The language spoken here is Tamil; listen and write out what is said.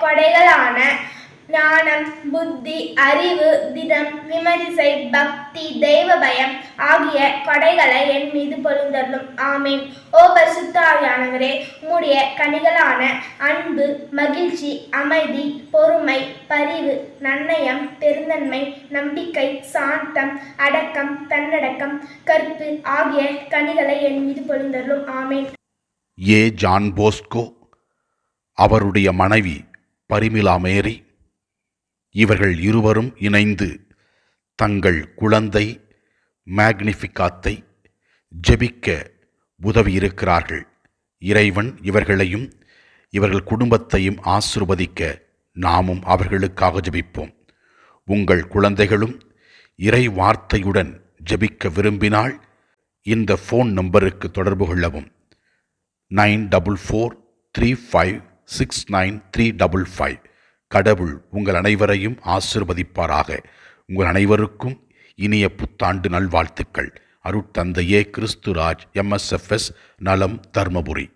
கொடைகளான ஞானம், புத்தி, அறிவு, திடம், விமரிசை, பக்தி, தெய்வ பயம் ஆகிய கொடைகளை என் மீது பொழிந்தருளும். ஆமேன். ஓ பரிசுத்த ஆவியானவரே, உம்முடைய கனிகளான அன்பு, மகிழ்ச்சி, அமைதி, பொறுமை, பரிவு, நன்னயம், பெருந்தன்மை, நம்பிக்கை, சாந்தம், அடக்கம், தன்னடக்கம், கற்பு ஆகிய கனிகளை என் மீது பொழிந்தருளும். ஆமேன். ஏ. ஜான் போஸ்கோ, அவருடைய மனைவி பரிமிளா மேரி, இவர்கள் இருவரும் இணைந்து தங்கள் குழந்தை மேக்னிஃபிகாத்தை ஜெபிக்க உதவியிருக்கிறார்கள். இறைவன் இவர்களையும் இவர்கள் குடும்பத்தையும் ஆசீர்வதிக்க நாமும் அவர்களுக்காக ஜெபிப்போம். உங்கள் குழந்தைகளும் இறை வார்த்தையுடன் ஜெபிக்க விரும்பினால் இந்த ஃபோன் நம்பருக்கு தொடர்பு கொள்ளவும். 9443569355. கடவுள் உங்கள் அனைவரையும் ஆசீர்வதிப்பாராக. உங்கள் அனைவருக்கும் இனிய புத்தாண்டு நல்வாழ்த்துக்கள். அருட்தந்தையே கிறிஸ்துராஜ், MSFS, நலம், தர்மபுரி.